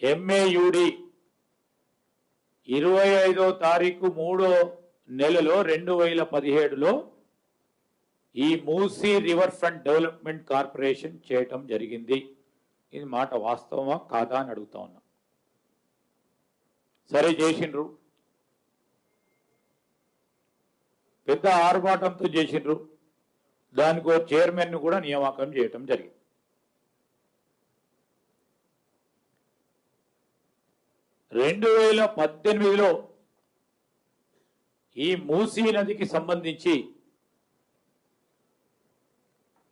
MAUD 25వ తారీఖు 3వ నెలలో 2017లో ఈ Musi river front development corporation చేయటం జరిగింది. ఇది మాట వాస్తవమా కాదా అని అడుగుతా ఉన్నా. సరే చేసిండ్రు, పెద్ద ఆర్భాటంతో చేసిండ్రు. దానికి ఒక చైర్మన్ కూడా నియామకం చేయటం జరిగింది. రెండు 2018లో ఈ మూసీ నదికి సంబంధించి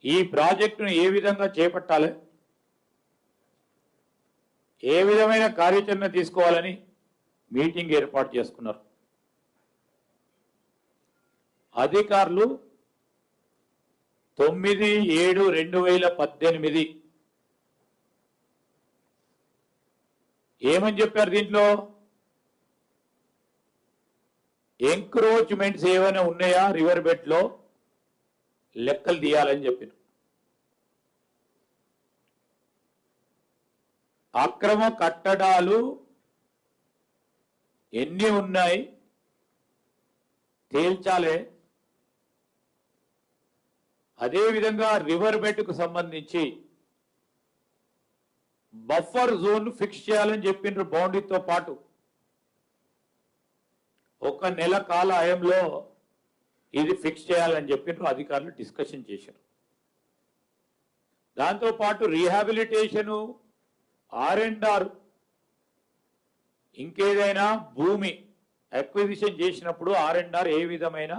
ఈ ప్రాజెక్టును ఏ విధంగా చేపట్టాలి, ఏ విధమైన కార్యాచరణ తీసుకోవాలని మీటింగ్ ఏర్పాటు చేసుకున్నారు. అధికారులు 9/7/2018 ఏమని చెప్పారు? దీంట్లో ఎంక్రోచ్మెంట్స్ ఏమైనా ఉన్నాయా రివర్ బెడ్ లో లెక్కలు తీయాలని చెప్పారు. అక్రమ కట్టడాలు ఎన్ని ఉన్నాయి తేల్చాలే. అదేవిధంగా రివర్ బెడ్ కు సంబంధించి బఫర్ జోన్ ఫిక్స్ చేయాలని చెప్పిండ్రు. బౌండరీతో పాటు 1 నెల కాల ఆయంలో ఇది ఫిక్స్ చేయాలని చెప్పిండ్రు. అధికారులు డిస్కషన్ చేశారు. దాంతోపాటు రీహాబిలిటేషను, R&R, ఇంకేదైనా భూమి అక్విజిషన్ చేసినప్పుడు R&R ఏ విధమైన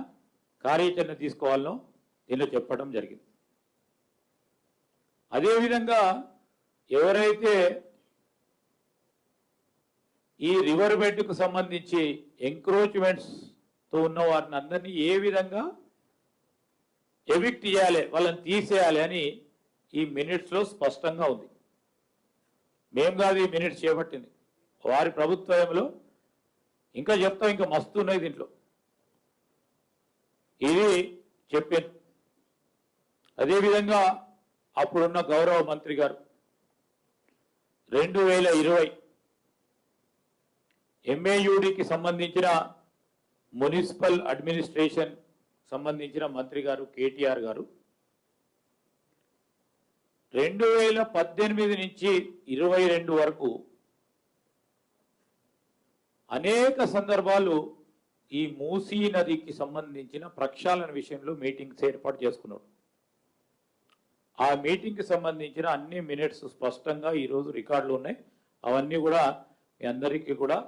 కార్యాచరణ తీసుకోవాలనో దీనిలో చెప్పడం జరిగింది. అదేవిధంగా ఎవరైతే ఈ రివర్ బెడ్కు సంబంధించి ఎంక్రోచ్మెంట్స్తో ఉన్న వారిని అందరినీ ఏ విధంగా ఎవిక్ట్ చేయాలి, వాళ్ళని తీసేయాలి అని ఈ మినిట్స్లో స్పష్టంగా ఉంది. మేము కాదు ఈ మినిట్స్ చేపట్టింది, వారి ప్రభుత్వంలో. ఇంకా చెప్తాం, ఇంకా మస్తు ఉన్నాయి దీంట్లో. ఇది చెప్పాను. అదేవిధంగా అప్పుడున్న గౌరవ మంత్రి గారు 2020 MAUDకి సంబంధించిన మున్సిపల్ అడ్మినిస్ట్రేషన్ సంబంధించిన మంత్రి గారు KTR గారు 2018 నుంచి 22 వరకు అనేక సందర్భాలు ఈ మూసీ నదికి సంబంధించిన ప్రక్షాళన విషయంలో మీటింగ్స్ ఏర్పాటు చేసుకున్నాడు. ఆ మీటింగ్కి సంబంధించిన అన్ని మినిట్స్ స్పష్టంగా ఈరోజు రికార్డులు ఉన్నాయి. అవన్నీ కూడా మీ అందరికీ కూడా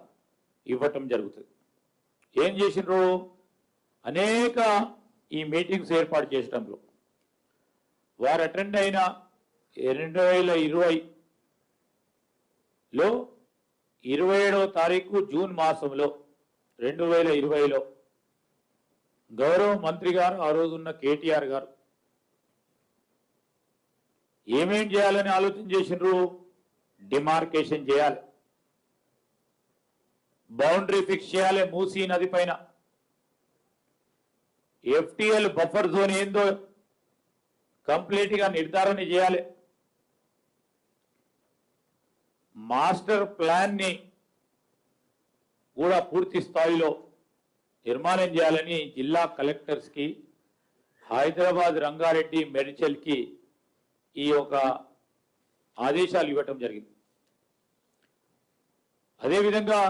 ఇవ్వటం జరుగుతుంది. ఏం చేసినారు? అనేక ఈ మీటింగ్స్ ఏర్పాటు చేయడంలో వారు అటెండ్ అయిన 2020లో 27వ తారీఖు జూన్ మాసంలో 2020లో గౌరవ మంత్రి గారు, ఆ రోజున్న KTR గారు ఏమేం చేయాలని ఆలోచన చేసినారు? డిమార్కేషన్ చేయాలి, బౌండరీ ఫిక్స్ చేయాలి, మూసీ నది పైన FTL బఫర్ జోన్ ఏందో కంప్లీట్ గా నిర్ధారణ చేయాలి, మాస్టర్ ప్లాన్ ని కూడా పూర్తి స్థాయిలో నిర్మాణం చేయాలని జిల్లా కలెక్టర్స్ కి, హైదరాబాద్, రంగారెడ్డి, మేడ్చల్ కి ఈ యొక్క ఆదేశాలు ఇవ్వటం జరిగింది. అదేవిధంగా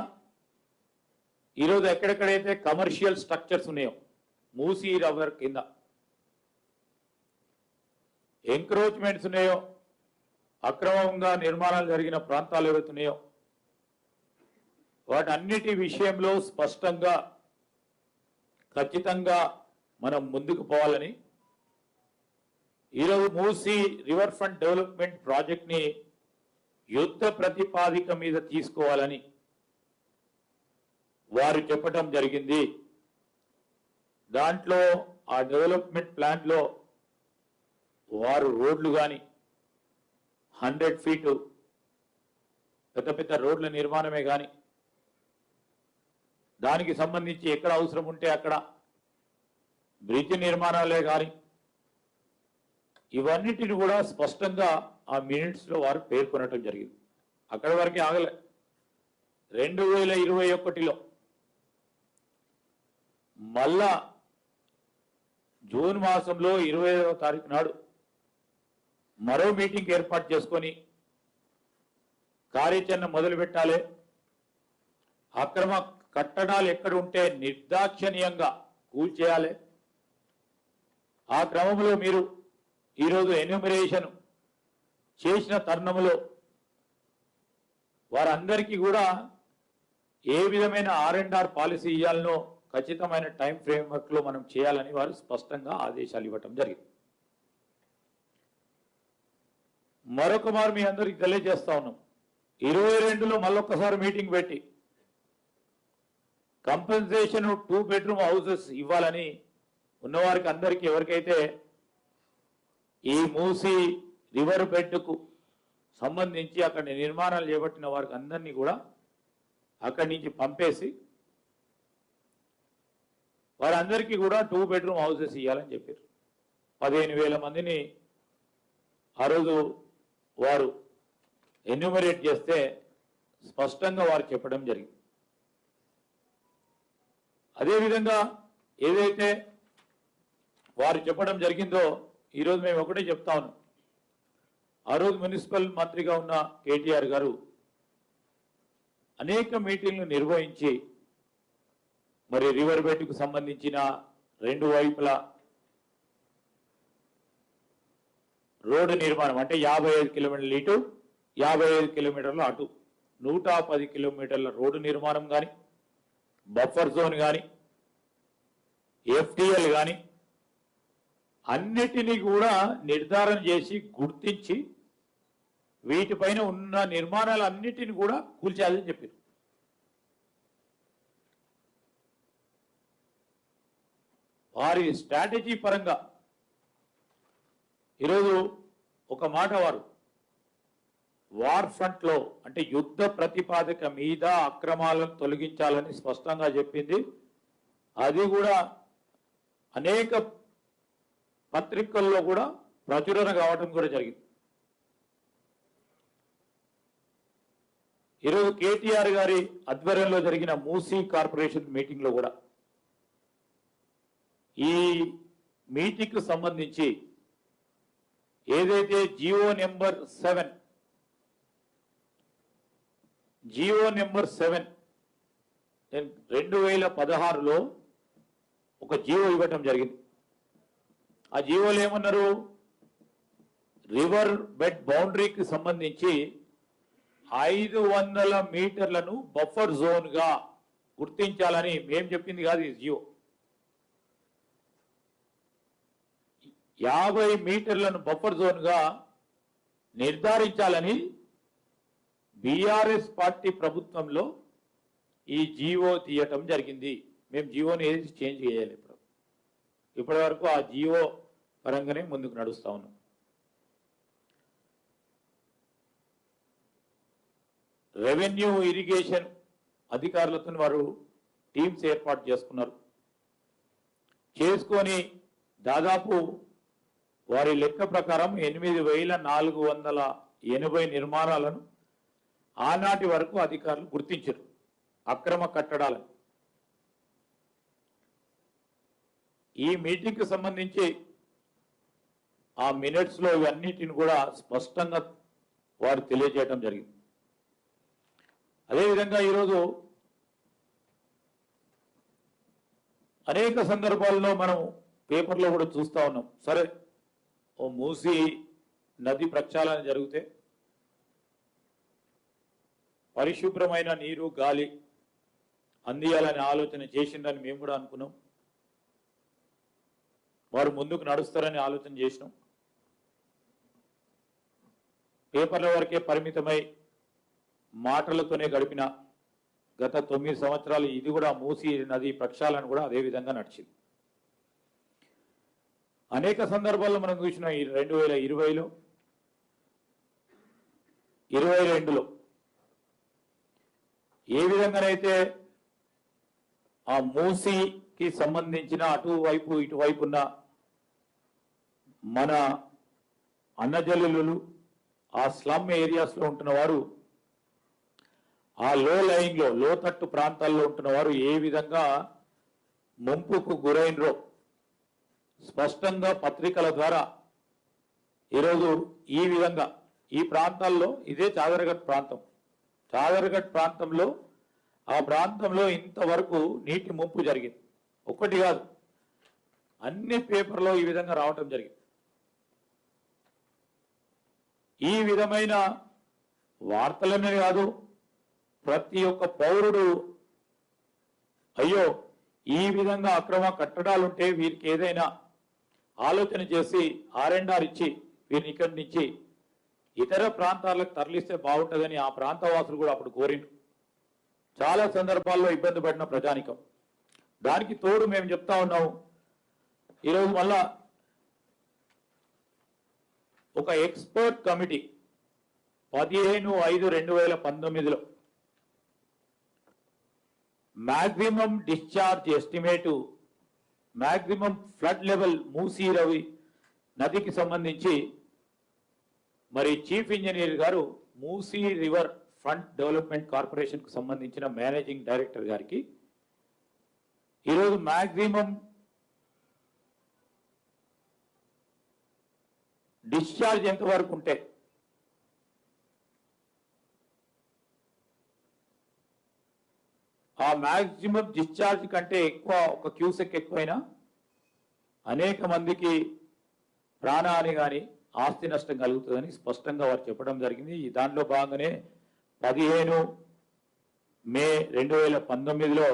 ఈరోజు ఎక్కడెక్కడైతే కమర్షియల్ స్ట్రక్చర్స్ ఉన్నాయో మూసీ రివర్ కింద ఎంక్రోచ్మెంట్స్ ఉన్నాయో, అక్రమంగా నిర్మాణాలు జరిగిన ప్రాంతాలు ఏవైతున్నాయో వాటన్నిటి విషయంలో స్పష్టంగా ఖచ్చితంగా మనం ముందుకు పోవాలని ఈరోజు Musi river front development project ని యుద్ధ ప్రతిపాదిక మీద తీసుకోవాలని వారు చెప్పడం జరిగింది. దాంట్లో ఆ డెవలప్మెంట్ ప్లాన్ లో వారు రోడ్లు కానీ 100 ఫీటు పెద్ద పెద్ద రోడ్ల నిర్మాణమే కానీ, దానికి సంబంధించి ఎక్కడ అవసరం ఉంటే అక్కడ బ్రిడ్జ్ నిర్మాణాలే కానీ, ఇవన్నిటిని కూడా స్పష్టంగా ఆ మినిట్స్ లో వారు పేర్కొనడం జరిగింది. అక్కడి వరకే ఆగలే. 2021లో మళ్ళా జూన్ మాసంలో 25వ తారీఖు నాడు మరో మీటింగ్ ఏర్పాటు చేసుకొని కార్యాచరణ మొదలు పెట్టాలి. అక్రమ కట్టడాలు ఎక్కడ ఉంటే నిర్దాక్షిణ్యంగా కూల్చేయాలి. ఆ క్రమంలో మీరు ఈరోజు ఎన్యూమరేషన్ చేసిన తరుణంలో వారందరికీ కూడా ఏ విధమైన R&R పాలసీ ఇవ్వాలనో ఖచ్చితమైన టైం ఫ్రేమ్వర్క్ లో మనం చేయాలని వారు స్పష్టంగా ఆదేశాలు ఇవ్వటం జరిగింది. మరొక మారు మీ అందరికీ తెలియజేస్తా ఉన్నాం, 22లో మళ్ళొక్కసారి మీటింగ్ పెట్టి కంపెన్సేషన్ 2 బెడ్రూమ్ హౌసెస్ ఇవ్వాలని ఉన్నవారికి అందరికీ ఎవరికైతే ఈ మూసి రివర్ బెడ్కు సంబంధించి అక్కడ నిర్మాణాలు చేపట్టిన వారికి అందరినీ కూడా అక్కడి నుంచి పంపేసి వారందరికీ కూడా 2 బెడ్రూమ్ హౌసెస్ ఇవ్వాలని చెప్పారు. 15,000 మందిని ఆ రోజు వారు ఎన్యూమరేట్ చేస్తే స్పష్టంగా వారు చెప్పడం జరిగింది. అదేవిధంగా ఏదైతే వారు చెప్పడం జరిగిందో ఈరోజు మేము ఒకటే చెప్తా ఉన్నాం. ఆ రోజు మున్సిపల్ మంత్రిగా ఉన్న కేటీఆర్ గారు అనేక మీటింగ్లు నిర్వహించి మరి రివర్ బెడ్కు సంబంధించిన 2 వైపులా రోడ్డు నిర్మాణం అంటే 55 కిలోమీటర్ల ఇటు 55 కిలోమీటర్ల అటు 110 కిలోమీటర్ల రోడ్డు నిర్మాణం కానీ బఫర్ జోన్ కానీ FTL కానీ అన్నిటినీ కూడా నిర్ధారణ చేసి గుర్తించి వీటిపైన ఉన్న నిర్మాణాలు అన్నిటిని కూడా కూల్చేయాలని చెప్పారు. వారి స్ట్రాటజీ పరంగా ఈరోజు ఒక మాట వారు వార్ ఫ్రంట్ లో అంటే యుద్ధ ప్రతిపాదక మీద అక్రమాలను తొలగించాలని స్పష్టంగా చెప్పింది. అది కూడా అనేక పత్రికల్లో కూడా ప్రచురణ కావడం కూడా జరిగింది. ఈరోజు కేటీఆర్ గారి ఆధ్వర్యంలో జరిగిన మూసీ కార్పొరేషన్ మీటింగ్ లో కూడా ఈ మీటింగ్ కు సంబంధించి ఏదైతే జియో నెంబర్ 7 2016లో ఒక జియో ఇవ్వటం జరిగింది. ఆ జియోలో ఏమన్నారు, రివర్ బెడ్ బౌండరీకి సంబంధించి 500 మీటర్లను బఫర్ జోన్ గా గుర్తించాలని మేం చెప్పింది కాదు ఈ జియో. 50 మీటర్లను బఫర్ జోన్ గా నిర్ధారించాలని బీఆర్ఎస్ పార్టీ ప్రభుత్వంలో ఈ జియో తీయటం జరిగింది. మేము జియోని ఏది చేంజ్ చేయాలి. ఇప్పటి వరకు ఆ జియో పరంగానే ముందుకు నడుస్తా ఉన్నాం. రెవెన్యూ ఇరిగేషన్ అధికారులతో వారు టీమ్స్ ఏర్పాటు చేసుకొని దాదాపు వారి లెక్క ప్రకారం 8,480 నిర్మాణాలను ఆనాటి వరకు అధికారులు గుర్తించారు అక్రమ కట్టడాలను. ఈ మీటింగ్ కి సంబంధించి ఆ మినిట్స్ లో ఇవన్నిటిని కూడా స్పష్టంగా వారు తెలియజేయడం జరిగింది. అదేవిధంగా ఈరోజు అనేక సందర్భాల్లో మనం పేపర్లో కూడా చూస్తా ఉన్నాం. సరే, ఓ మూసీ నది ప్రక్షాళన జరిగితే పరిశుభ్రమైన నీరు గాలి అందియాలనే ఆలోచన చేసిందని మేము కూడా అనుకున్నాం. వారు ముందుకు నడుస్తారని ఆలోచన చేసినాం. పేపర్ల వరకే పరిమితమై మాటలతోనే గడిపిన గత 9 సంవత్సరాలు ఇది కూడా మూసీ నది ప్రక్షాళన కూడా అదే విధంగా నడిచింది. అనేక సందర్భాల్లో మనం చూసిన ఈ 2020లో 22లో ఏ విధంగానైతే ఆ మూసీకి సంబంధించిన అటువైపు ఇటువైపు ఉన్న మన అన్నజల్లులు ఆ స్లమ్ ఏరియాస్ లో ఉంటున్న వారు ఆ లోతట్టు ప్రాంతాల్లో ఉంటున్న వారు ఏ విధంగా ముంపుకు గురైనరో స్పష్టంగా పత్రికల ద్వారా ఈరోజు ఈ విధంగా ఈ ప్రాంతాల్లో ఇదే చాదరగట్ ప్రాంతంలో ఆ ప్రాంతంలో ఇంతవరకు నీటి ముంపు జరిగింది. ఒకటి కాదు, అన్ని పేపర్లో ఈ విధంగా రావటం జరిగింది. ఈ విధమైన వార్తలనే కాదు, ప్రతి ఒక్క పౌరుడు అయ్యో ఈ విధంగా అక్రమ కట్టడాలుంటే వీరికి ఏదైనా ఆలోచన చేసి R&R ఇచ్చి వీరిని ఇక్కడి నుంచి ఇతర ప్రాంతాలకు తరలిస్తే బాగుంటుందని ఆ ప్రాంతవాసులు కూడా అప్పుడు కోరిండ్రు. చాలా సందర్భాల్లో ఇబ్బంది పడిన ప్రజానికం. దానికి తోడు మేము చెప్తా ఉన్నాము, ఈరోజు మళ్ళా ఒక ఎక్స్పర్ట్ కమిటీ 15/5/2019లో maximum discharge estimate, maximum flood level Musi Ravi నదికి సంబంధించి మరి చీఫ్ ఇంజనీర్ గారు మూసీ రివర్ ఫ్రంట్ డెవలప్మెంట్ కార్పొరేషన్కు సంబంధించిన మేనేజింగ్ డైరెక్టర్ గారికి ఈరోజు మ్యాక్సిమం డిశ్చార్జ్ ఎంతవరకు ఉంటే ఆ మ్యాక్సిమం డిశ్చార్జ్ కంటే ఎక్కువ ఒక క్యూసెక్ ఎక్కువైనా అనేక మందికి ప్రాణహాని కానీ ఆస్తి నష్టం కలుగుతుందని స్పష్టంగా వారు చెప్పడం జరిగింది. ఈ దాంట్లో భాగంగానే 15 మే 2019లో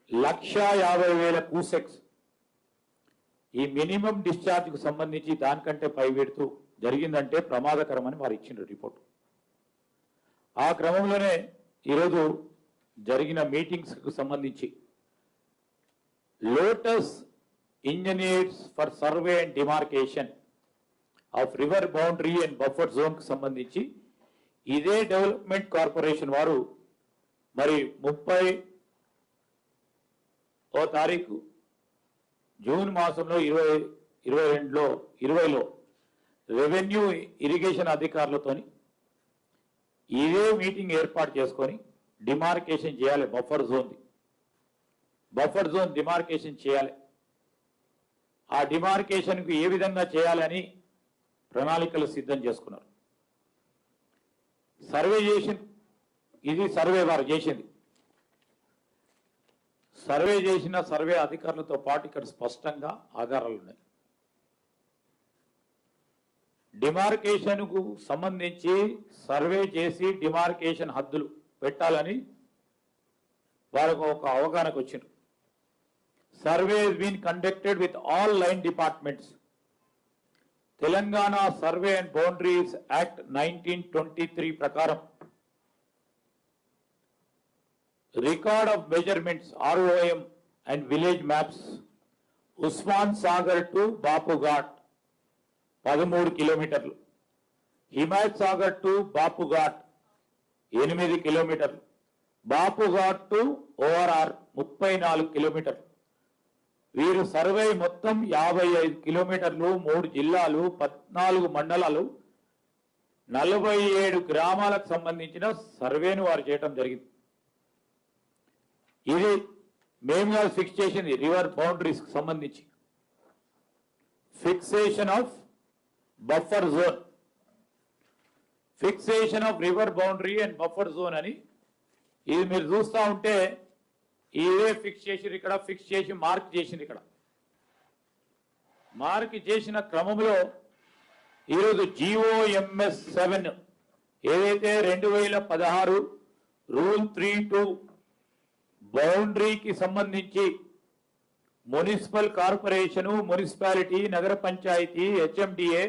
1,50,000 క్యూసెక్స్ ఈ మినిమం డిశ్చార్జ్కు సంబంధించి దానికంటే పైబెడుతూ జరిగిందంటే ప్రమాదకరమని వారు ఇచ్చిన రిపోర్ట్. ఆ క్రమంలోనే ఈరోజు జరిగిన మీటింగ్స్కు సంబంధించి Lotus engineers for survey and demarcation of river boundary and buffer జోన్కు సంబంధించి ఇదే డెవలప్మెంట్ కార్పొరేషన్ వారు మరి 30వ తారీఖు జూన్ మాసంలో 2020లో రెవెన్యూ ఇరిగేషన్ అధికారులతోని ఇదే మీటింగ్ ఏర్పాటు చేసుకొని డిమార్కేషన్ చేయాలి. బఫర్ జోన్ డిమార్కేషన్ చేయాలి. ఆ డిమార్కేషన్కు ఏ విధంగా చేయాలని ప్రణాళికలు సిద్ధం చేసుకున్నారు. సర్వే ఇది సర్వే వారు చేసింది. సర్వే చేసిన సర్వే అధికారులతో పాటు ఇక్కడ స్పష్టంగా ఆధారాలు ఉన్నాయి. డిమార్కేషన్కు సంబంధించి సర్వే చేసి డిమార్కేషన్ హద్దులు పెట్టాలని వారికి ఒక అవగాహనకు వచ్చింది. Survey has been conducted with all line departments. Telangana survey and boundaries act 1923 ప్రకారం record of measurements ROM and village maps Osman Sagar to Bapughat 13 కిలోమీటర్లు, హిమాయత్ సాగర్ టు బాపుఘాట్ 8 కిలోమీటర్లు, బాపుఘాట్ టు ORR 34 కిలోమీటర్లు. వీరు సర్వే మొత్తం 55 కిలోమీటర్లు, 3 జిల్లాలు, 14 మండలాలు, 47 గ్రామాలకు సంబంధించిన సర్వేను వారు చేయడం జరిగింది. ఇది మేము ఫిక్స్ చేసింది రివర్ బౌండరీస్ కి సంబంధించి fixation of buffer zone, fixation of river boundary and buffer zone అని ఇది మీరు చూస్తూ ఉంటే ఇదే ఫిక్స్ చేసి ఇక్కడ ఫిక్స్ చేసి మార్క్ చేసింది. ఇక్కడ మార్క్ చేసిన క్రమంలో ఈరోజు GOMS 7 ఏదైతే 2016 రూల్ 3(2) బౌండరీకి సంబంధించి మున్సిపల్ కార్పొరేషను, మున్సిపాలిటీ, నగర పంచాయతీ, HMDA,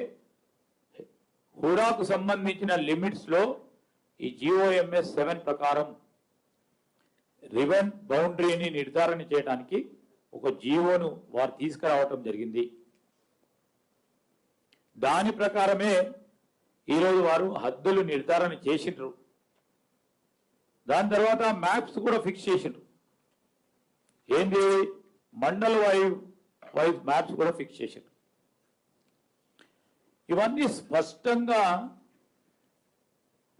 హుడాకు సంబంధించిన లిమిట్స్ లో ఈ GOMS 7 ప్రకారం రివర్ బౌండరీని నిర్ధారణ చేయడానికి ఒక జీవోను వారు తీసుకురావటం జరిగింది. దాని ప్రకారమే ఈరోజు వారు హద్దులు నిర్ధారణ చేసిండ్రు. దాని తర్వాత మ్యాప్స్ కూడా ఫిక్స్ చేసిండ్రు. ఏంది మండల్ వైజ్ మ్యాప్స్ కూడా ఫిక్స్ చేసిండ్రు. ఇవన్నీ స్పష్టంగా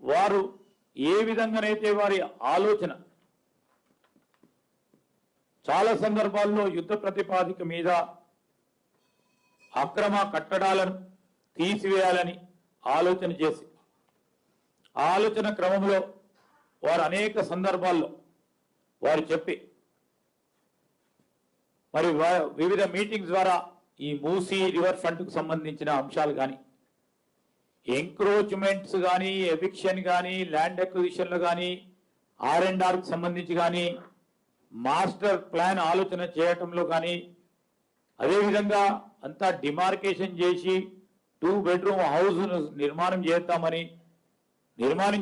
వారు ఏ విధంగానైతే వారి ఆలోచన చాలా సందర్భాల్లో యుద్ధ ప్రతిపాదిక మీద అక్రమ కట్టడాలను తీసివేయాలని ఆలోచన చేసి ఆలోచన క్రమంలో వారు అనేక సందర్భాల్లో వారు చెప్పి మరి వివిధ మీటింగ్స్ ద్వారా ఈ మూసీ రివర్ ఫ్రంట్కు సంబంధించిన అంశాలు కానీ ఎంక్రోచ్మెంట్స్ కానీ ఎవిక్షన్ కానీ ల్యాండ్ అక్విజిషన్లు కానీ R&Rకు సంబంధించి కానీ మాస్టర్ ప్లాన్ ఆలోచన చేయటంలో కానీ అదేవిధంగా అంతా డిమార్కేషన్ చేసి 2 బెడ్రూమ్ హౌస్ నిర్మాణం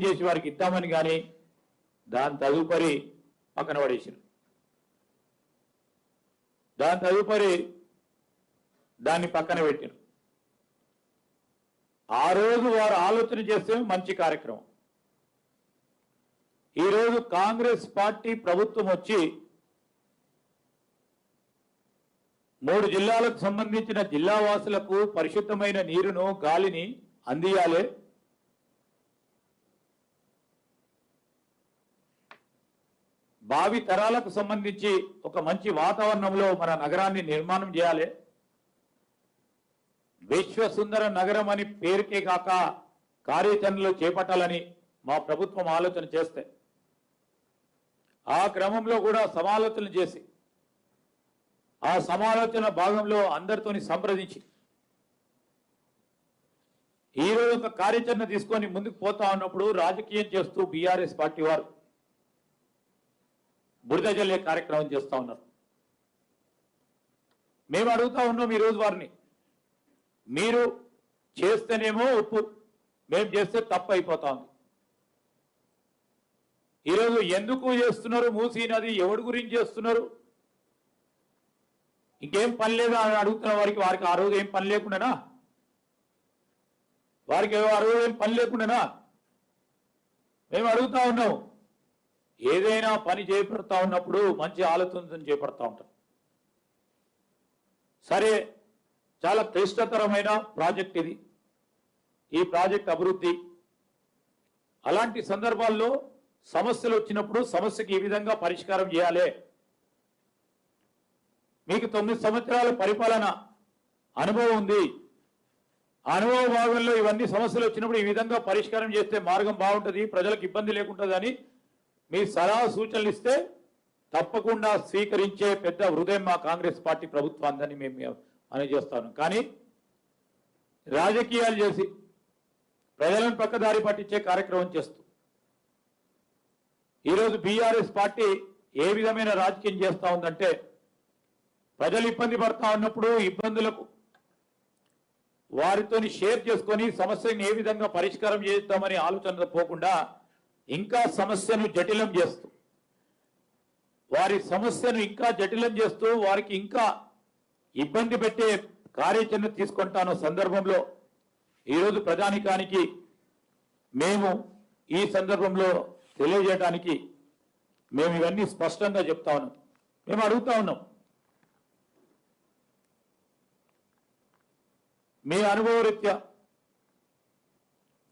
చేసి వారికి ఇద్దామని కానీ దాని తదుపరి పక్కన పడేసారు. దాని తదుపరి దాన్ని పక్కన పెట్టారు. ఆ రోజు వారు ఆలోచన చేస్తే మంచి కార్యక్రమం. ఈరోజు కాంగ్రెస్ పార్టీ ప్రభుత్వం వచ్చి 3 జిల్లాలకు సంబంధించిన జిల్లా వాసులకు పరిశుద్ధమైన నీరును గాలిని అందియాలి, భావి తరాలకు సంబంధించి ఒక మంచి వాతావరణంలో మన నగరాన్ని నిర్మాణం చేయాలి, విశ్వసుందర నగరం అని పేరుకే కాక కార్యాచరణలు చేపట్టాలని మా ప్రభుత్వం ఆలోచన చేస్తే ఆ క్రమంలో కూడా సమాలోచనలు చేసి ఆ సమాలోచన భాగంలో అందరితోని సంప్రదించి ఈరోజు ఒక కార్యాచరణ తీసుకొని ముందుకు పోతా ఉన్నప్పుడు రాజకీయం చేస్తూ బీఆర్ఎస్ పార్టీ వారు బురద జల్లే కార్యక్రమం చేస్తా ఉన్నారు. మేము అడుగుతా ఉన్నాం ఈరోజు వారిని, మీరు చేస్తేనేమో ఒప్పు, మేము చేస్తే తప్పు అయిపోతా ఉంది. ఈరోజు ఎందుకు చేస్తున్నారు? మూసీ నది ఎవరి గురించి చేస్తున్నారు? ఇంకేం పని లేదా అని అడుగుతున్న వారికి ఆ రోజు ఏం పని లేకుండానా? వారికి ఆ రోజు ఏం పని లేకుండానా? మేము అడుగుతా ఉన్నాం. ఏదైనా పని చేపడతా ఉన్నప్పుడు మంచి ఆలోచనతో చేపడతా ఉంటాం. సరే, చాలా క్లిష్టతరమైన ప్రాజెక్ట్ ఇది, ఈ ప్రాజెక్ట్ అభివృద్ధి. అలాంటి సందర్భాల్లో సమస్యలు వచ్చినప్పుడు సమస్యకి ఈ విధంగా పరిష్కారం చేయాలి. మీకు 9 సంవత్సరాల పరిపాలన అనుభవం ఉంది. ఆ అనుభవ భాగంలో ఇవన్నీ సమస్యలు వచ్చినప్పుడు ఈ విధంగా పరిష్కారం చేస్తే మార్గం బాగుంటుంది, ప్రజలకు ఇబ్బంది లేకుంటుందని మీ సలహా సూచనలు ఇస్తే తప్పకుండా స్వీకరించే పెద్ద హృదయం మా కాంగ్రెస్ పార్టీ ప్రభుత్వాన్ని మేము అందజేస్తాను. కానీ రాజకీయాలు చేసి ప్రజలను పక్కదారి పట్టించే కార్యక్రమం చేస్తూ ఈరోజు బీఆర్ఎస్ పార్టీ ఏ విధమైన రాజకీయం చేస్తా ఉందంటే, ప్రజలు ఇబ్బంది పడతా ఉన్నప్పుడు ఇబ్బందులకు వారితోని షేర్ చేసుకొని సమస్యను ఏ విధంగా పరిష్కారం చేద్దామని ఆలోచన పోకుండా ఇంకా సమస్యను జటిలం చేస్తూ వారికి ఇంకా ఇబ్బంది పెట్టే కార్యాచరణ తీసుకుంటాను సందర్భంలో ఈరోజు ప్రజానికానికి మేము ఈ సందర్భంలో తెలియజేయడానికి మేము ఇవన్నీ స్పష్టంగా చెప్తా ఉన్నాం. మేము అడుగుతా ఉన్నాం, మీ అనుభవరీత్యా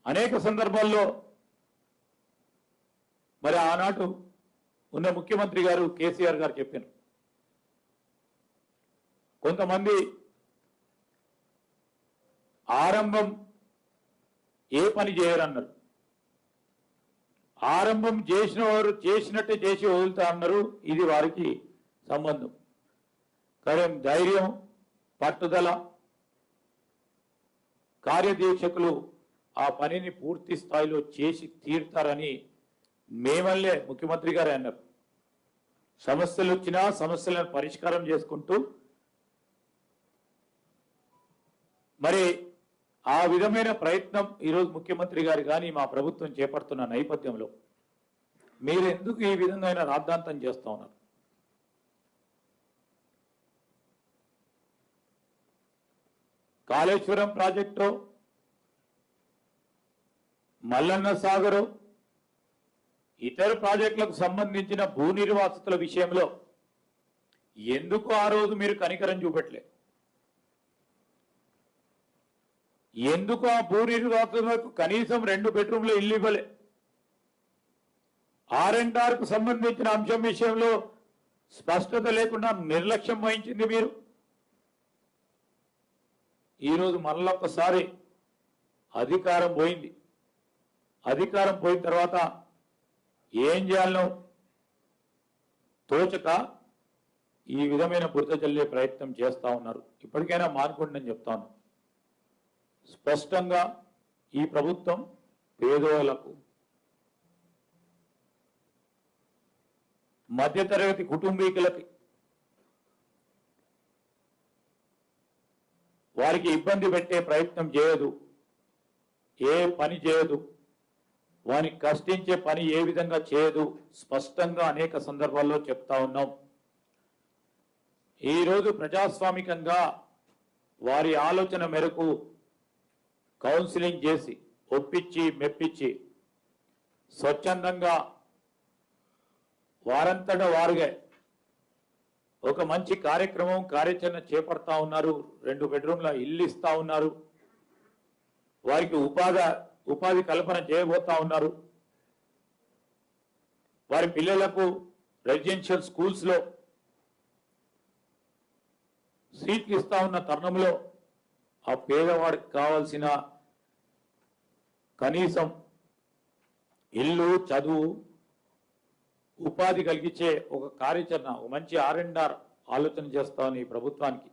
అనేక సందర్భాల్లో మరి ఆనాడు ఉన్న ముఖ్యమంత్రి గారు కేసీఆర్ గారు చెప్పారు, కొంతమంది ఆరంభం ఏ పని చేయరన్నారు, ఆరంభం చేసిన వారు చేసినట్టే చేసి వదులుతా అన్నారు. ఇది వారికి సంబంధం. కానీ ధైర్యం, పట్టుదల, కార్యదీక్షకులు ఆ పనిని పూర్తి స్థాయిలో చేసి తీరుతారని మేమల్లే ముఖ్యమంత్రి గారే అన్నారు. సమస్యలు వచ్చినా సమస్యలను పరిష్కారం చేసుకుంటూ మరి ఆ విధమైన ప్రయత్నం ఈరోజు ముఖ్యమంత్రి గారు కానీ మా ప్రభుత్వం చేపడుతున్న నేపథ్యంలో మీరు ఎందుకు ఈ విధంగా రాద్ధాంతం చేస్తా ఉన్నారు? కాళేశ్వరం ప్రాజెక్టు, మల్లన్న సాగరు, ఇతర ప్రాజెక్టులకు సంబంధించిన భూ నిర్వాసితుల విషయంలో ఎందుకు ఆ రోజు మీరు కనికరం చూపెట్టలే? ఎందుకు ఆ భూ నిర్వాసితులకు కనీసం 2 బెడ్రూమ్ల ఇల్లు ఇవ్వలే? R&R కు సంబంధించిన అంశం విషయంలో స్పష్టత లేకుండా నిర్లక్ష్యం వహించింది మీరు. ఈరోజు మళ్ళొక్కసారి అధికారం పోయింది. అధికారం పోయిన తర్వాత ఏం చేయాలనో తోచక ఈ విధమైన బురద జల్లే ప్రయత్నం చేస్తా ఉన్నారు. ఇప్పటికైనా మానుకోండి అని చెప్తాను. స్పష్టంగా ఈ ప్రభుత్వం పేదోళ్లకు, మధ్యతరగతి కుటుంబీకులకి, వారికి ఇబ్బంది పెట్టే ప్రయత్నం చేయదు, ఏ పని చేయదు, వారికి కష్టించే పని ఏ విధంగా చేయదు. స్పష్టంగా అనేక సందర్భాల్లో చెప్తా ఉన్నాం. ఈరోజు ప్రజాస్వామికంగా వారి ఆలోచన మేరకు కౌన్సిలింగ్ చేసి ఒప్పించి మెప్పించి స్వచ్ఛందంగా వారంతటా వారుగా ఒక మంచి కార్యక్రమం కార్యాచరణ చేపడతా ఉన్నారు. 2 బెడ్రూమ్ల ఇల్లు ఇస్తా ఉన్నారు. వారికి ఉపాధి కల్పన చేయబోతా ఉన్నారు. వారి పిల్లలకు రెసిడెన్షియల్ స్కూల్స్ లో సీట్లు ఇస్తా ఉన్న తరుణంలో ఆ పేదవాడికి కావాల్సిన కనీసం ఇల్లు, చదువు, ఉపాధి కలిగించే ఒక కార్యాచరణ, ఒక మంచి R&R ఆలోచన చేస్తామని ఈ ప్రభుత్వానికి.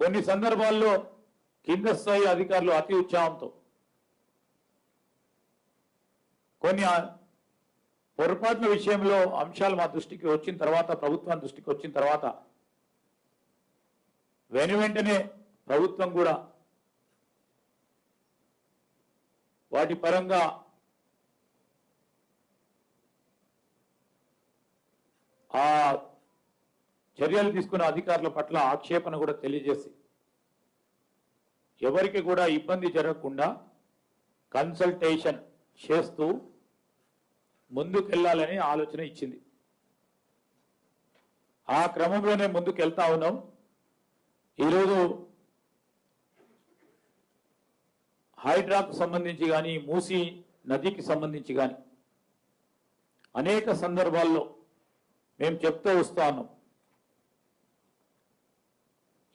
కొన్ని సందర్భాల్లో కింద స్థాయి అధికారులు అతి ఉత్సాహంతో కొన్ని పొరపాట్ల విషయంలో అంశాలు మా దృష్టికి వచ్చిన తర్వాత, ప్రభుత్వం దృష్టికి వచ్చిన తర్వాత వెంటనే ప్రభుత్వం కూడా వాటి పరంగా ఆ చర్యలు తీసుకున్న అధికారుల పట్ల ఆక్షేపణ కూడా తెలియజేసి ఎవరికి కూడా ఇబ్బంది జరగకుండా కన్సల్టేషన్ చేస్తూ ముందుకెళ్లాలని ఆలోచన ఇచ్చింది. ఆ క్రమంలోనే ముందుకెళ్తా ఉన్నాం. ఈరోజు హైడ్రాకు సంబంధించి కానీ, మూసీ నదికి సంబంధించి కానీ అనేక సందర్భాల్లో మేము చెప్తూ వస్తా ఉన్నాం.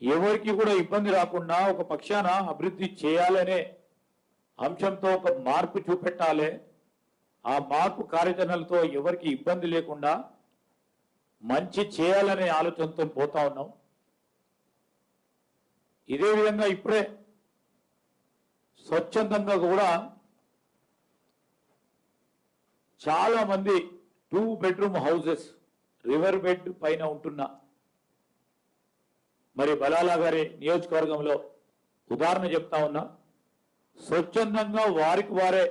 ఎవరికి కూడా ఇబ్బంది రాకుండా ఒక పక్షాన అభివృద్ధి చేయాలనే అంశంతో ఒక మార్పు చూపెట్టాలి. ఆ మార్పు కార్యాచరణలతో ఎవరికి ఇబ్బంది లేకుండా మంచి చేయాలనే ఆలోచనతో పోతా ఉన్నాం. ఇదే విధంగా ఇప్పుడే స్వచ్ఛందంగా కూడా చాలా మంది 2 బెడ్రూమ్ హౌసెస్ రివర్ బెడ్ పైన ఉంటున్న మరి బలాలా గారి నియోజకవర్గంలో ఉదాహరణ చెప్తా ఉన్నా. స్వచ్ఛందంగా వారికి వారే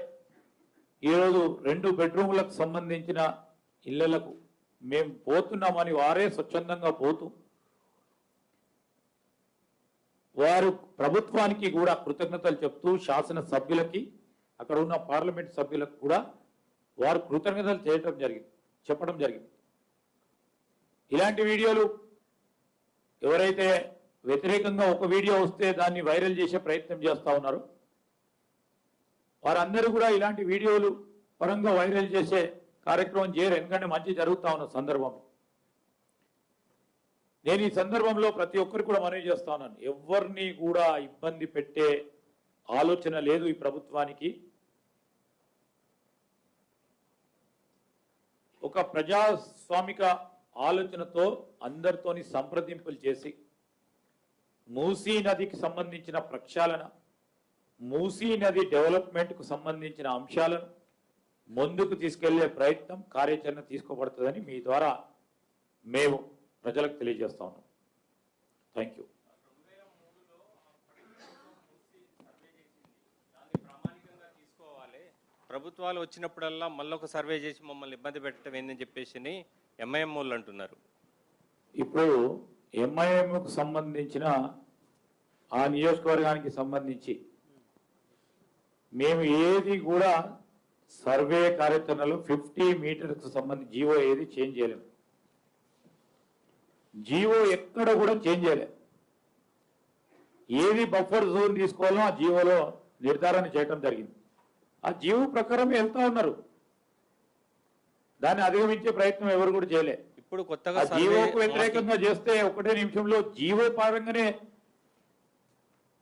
ఈరోజు 2 బెడ్రూమ్లకు సంబంధించిన ఇళ్లకు మేము పోతున్నామని వారే స్వచ్ఛందంగా పోతూ వారు ప్రభుత్వానికి కూడా కృతజ్ఞతలు చెప్తూ, శాసన సభ్యులకి, అక్కడ ఉన్న పార్లమెంట్ సభ్యులకు కూడా వారు కృతజ్ఞతలు చెప్పడం జరిగింది. ఇలాంటి వీడియోలు ఎవరైతే వ్యతిరేకంగా ఒక వీడియో వస్తే దాన్ని వైరల్ చేసే ప్రయత్నం చేస్తూ ఉన్నారు, వారందరూ కూడా ఇలాంటి వీడియోలు పరంగా వైరల్ చేసే కార్యక్రమం చేయరు. ఎందుకంటే మంచి జరుగుతూ ఉన్న సందర్భంలో నేను ఈ సందర్భంలో ప్రతి ఒక్కరికి కూడా మనవి చేస్తా ఉన్నాను. ఎవరిని కూడా ఇబ్బంది పెట్టే ఆలోచన లేదు ఈ ప్రభుత్వానికి. ఒక ప్రజాస్వామిక ఆలోచనతో అందరితోని సంప్రదింపులు చేసి మూసీ నదికి సంబంధించిన ప్రక్షాళన, మూసీ నది డెవలప్మెంట్కు సంబంధించిన అంశాలను ముందుకు తీసుకెళ్లే ప్రయత్నం, కార్యాచరణ తీసుకోబడుతుందని మీ ద్వారా మేము ప్రజలకు తెలియజేస్తా ఉన్నాం. Thank you. ప్రభుత్వాలు వచ్చినప్పుడల్లా మళ్ళొక సర్వే చేసి మమ్మల్ని ఇబ్బంది పెట్టడం ఏందని చెప్పేసి ఎంఐఎం వాళ్ళు అంటున్నారు. ఇప్పుడు ఎంఐఎంకు సంబంధించిన ఆ నియోజకవర్గానికి సంబంధించి మేము ఏది కూడా సర్వే కార్యక్రమాలు 50 మీటర్కు సంబంధించి జీవో ఏది చేంజ్ చేయలేము. జీవో ఎక్కడ కూడా చేంజ్ చేయలేదు. ఏది బఫర్ జోన్ తీసుకోవాలో ఆ జీవోలో నిర్ధారణ చేయడం జరిగింది. ఆ జీవో ప్రకారం వెళ్తా ఉన్నారు. దాన్ని అధిగమించే ప్రయత్నం ఎవరు కూడా చేయలే. ఇప్పుడు కొత్తగా ఆ జీవోకు వ్యతిరేకంగా చేస్తే ఒకటే నిమిషంలో జీవో పరంగానే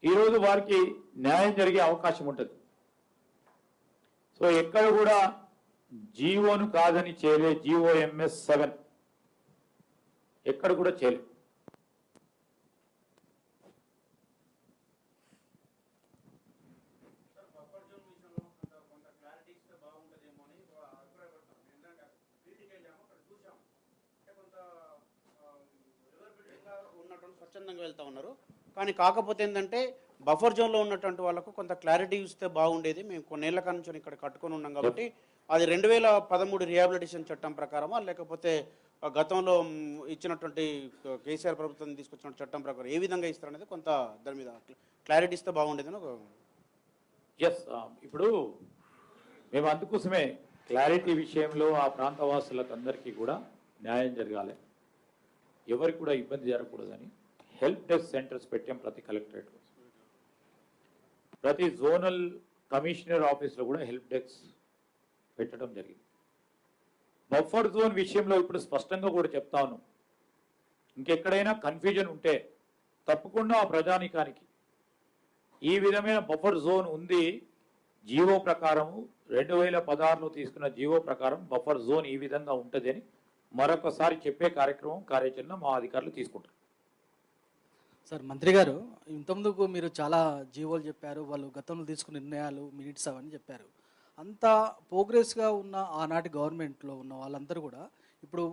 ఈరోజు వారికి న్యాయం జరిగే అవకాశం ఉంటుంది. సో ఎక్కడ కూడా జీవోను కాదని చేయలే. జీవో MS-7 ఎక్కడ కూడా చేయలేదు. స్వచ్ఛందంగా వెళ్తా ఉన్నారు. కానీ కాకపోతే ఏంటంటే బఫర్ జోన్లో ఉన్నటువంటి వాళ్ళకు కొంత క్లారిటీ ఇస్తే బాగుండేది. మేము కొన్నేళ్ల కాడ నుంచి ఇక్కడ కట్టుకొని ఉన్నాం కాబట్టి అది 2013 రిహాబిలిటేషన్ చట్టం ప్రకారమా లేకపోతే గతంలో ఇచ్చినటువంటి కేసీఆర్ ప్రభుత్వం తీసుకొచ్చిన చట్టం ప్రకారం ఏ విధంగా ఇస్తారనేది కొంత దాని మీద క్లారిటీ ఇస్తే బాగుండేదని ఒక ఎస్. ఇప్పుడు మేము అందుకోసమే క్లారిటీ విషయంలో ఆ ప్రాంత వాసులకు అందరికీ కూడా న్యాయం జరగాలి, ఎవరికి కూడా ఇబ్బంది జరగకూడదని హెల్ప్ డెస్క్ సెంటర్స్ పెట్టాం ప్రతి కలెక్టరేట్, ప్రతి జోనల్ కమిషనర్ ఆఫీస్లో కూడా హెల్ప్ డెస్క్ పెట్టడం జరిగింది. బఫర్ జోన్ విషయంలో ఇప్పుడు స్పష్టంగా కూడా చెప్తా ఉన్నాం, ఇంకెక్కడైనా కన్ఫ్యూజన్ ఉంటే తప్పకుండా ఆ ప్రజానికానికి ఈ విధమైన బఫర్ జోన్ ఉంది, జీవో ప్రకారము 2016లో తీసుకున్న జీవో ప్రకారం బఫర్ జోన్ ఈ విధంగా ఉంటుంది అని మరొకసారి చెప్పే కార్యాచరణ మా అధికారులు తీసుకుంటారు. సార్ మంత్రి గారు, ఇంతకుముందుకు మీరు చాలా జీవోలు చెప్పారు, వాళ్ళు గతంలో తీసుకున్న నిర్ణయాలు మినిట్స్ అవన్నీ చెప్పారు. అంత ప్రోగ్రెస్గా ఉన్న ఆనాటి గవర్నమెంట్లో ఉన్న వాళ్ళందరూ కూడా ఇప్పుడు